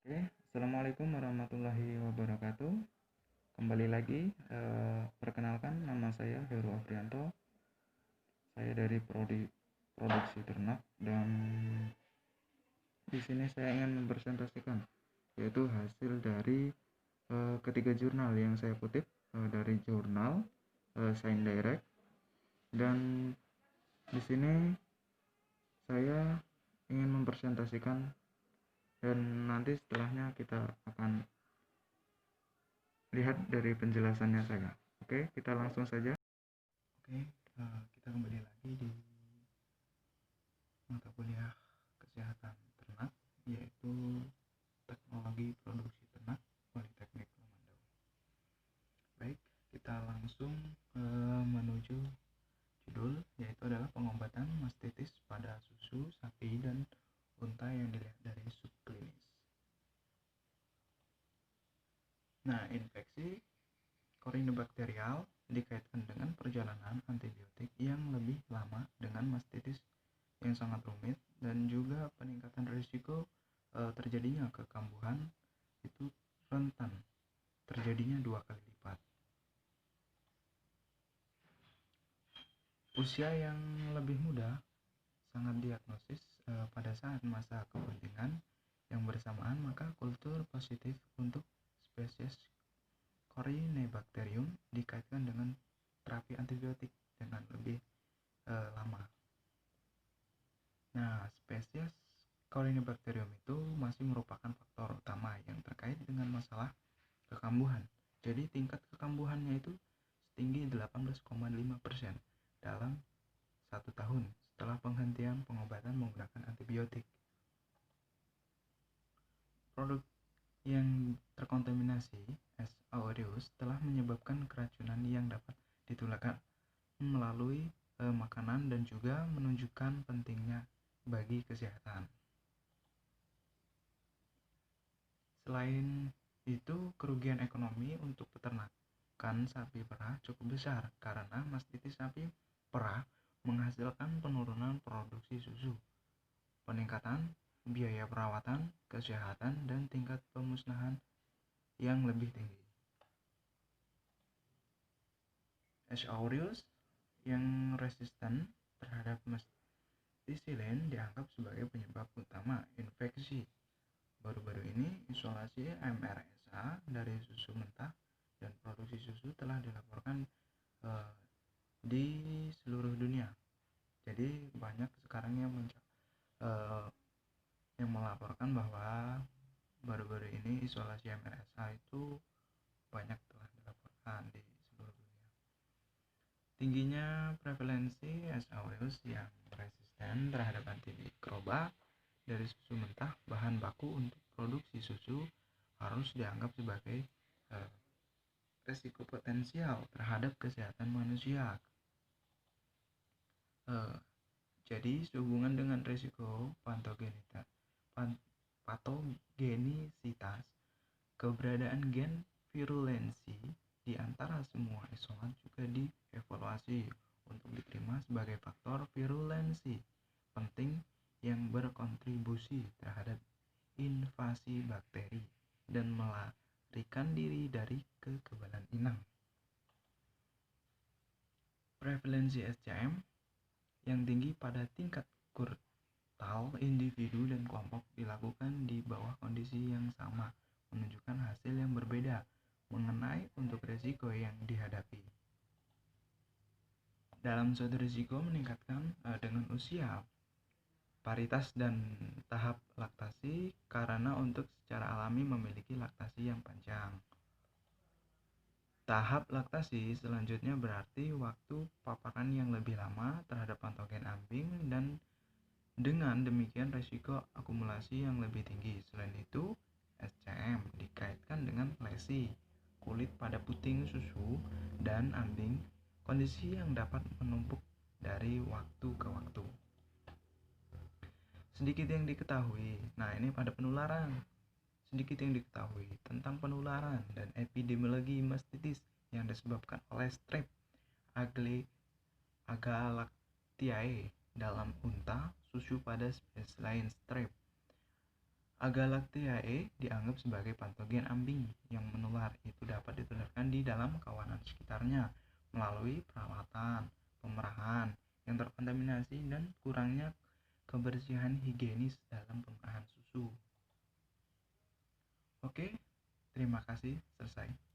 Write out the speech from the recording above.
Oke, Assalamualaikum warahmatullahi wabarakatuh. Kembali lagi, perkenalkan nama saya Heru Afrianto. Saya dari Prodi Produksi Ternak dan di sini saya ingin mempresentasikan yaitu hasil dari ketiga jurnal yang saya kutip dari jurnal Science Direct, dan di sini saya ingin mempresentasikan dan nanti setelahnya kita akan lihat dari penjelasannya saya. Oke, kita langsung saja. Oke, kita kembali lagi di mata kuliah kesehatan ternak, yaitu teknologi produksi ternak Politeknik Lemandau. Baik, kita langsung menuju judul, yaitu adalah pengobatan mastitis pada susu sapi dan unta yang dilihat dari subklinis. Nah, infeksi korinobakterial dikaitkan dengan perjalanan antibiotik yang lebih lama dengan mastitis yang sangat rumit, dan juga peningkatan risiko terjadinya kekambuhan itu rentan terjadinya 2 kali lipat. Usia yang lebih muda sangat diagnosis pada saat masa kepentingan yang bersamaan, maka kultur positif untuk spesies Corynebacterium dikaitkan dengan terapi antibiotik dengan lebih lama. Nah, spesies Corynebacterium itu masih merupakan faktor utama yang terkait dengan masalah kekambuhan. Jadi tingkat kekambuhannya itu setinggi 18,5% dalam 1 tahun setelah penghentian pengobatan menggunakan antibiotik. Produk yang terkontaminasi S. aureus telah menyebabkan keracunan yang dapat ditularkan melalui makanan dan juga menunjukkan pentingnya bagi kesehatan. Selain itu, kerugian ekonomi untuk peternakan sapi perah cukup besar karena mastitis sapi perah menghasilkan penurunan produksi susu, peningkatan biaya perawatan, kesehatan, dan tingkat pemusnahan yang lebih tinggi. S. aureus yang resisten terhadap methicillin dianggap sebagai penyebab utama infeksi. Baru-baru ini, isolasi MRSA dari susu mentah dan produksi susu telah dilaporkan di seluruh dunia. Jadi banyak sekarang yang melaporkan bahwa baru-baru ini isolasi MRSA itu banyak telah dilaporkan di seluruh dunia. Tingginya prevalensi S. aureus yang resisten terhadap antimikroba dari susu mentah, bahan baku untuk produksi susu, harus dianggap sebagai risiko potensial terhadap kesehatan manusia. Jadi sehubungan dengan risiko patogenisitas, keberadaan gen virulensi di antara semua isolat juga dievaluasi untuk diterima sebagai faktor virulensi penting yang berkontribusi terhadap invasi bakteri dan melarikan diri dari kekebalan inang. Prevalensi SCM yang tinggi pada tingkat kuartal individu dan kelompok dilakukan di bawah kondisi yang sama, menunjukkan hasil yang berbeda mengenai untuk risiko yang dihadapi. Dalam suatu risiko meningkatkan dengan usia, paritas dan tahap laktasi, karena untuk secara alami memiliki laktasi yang panjang. Tahap laktasi selanjutnya berarti waktu paparan yang lebih lama terhadap patogen ambing, dan dengan demikian risiko akumulasi yang lebih tinggi. Selain itu, SCM dikaitkan dengan lesi kulit pada puting susu dan ambing, kondisi yang dapat menumpuk dari waktu ke waktu. Sedikit yang diketahui, ini pada penularan. Sedikit yang diketahui tentang penularan dan epidemiologi mastitis yang disebabkan oleh strep Agalactiae dalam unta susu pada spesies lain strep Agalactiae dianggap sebagai patogen ambing yang menular. Itu dapat ditularkan di dalam kawanan sekitarnya melalui perawatan, pemerahan yang terkontaminasi, dan kurangnya kebersihan higienis dalam pemerahan susu. Oke, terima kasih. Selesai.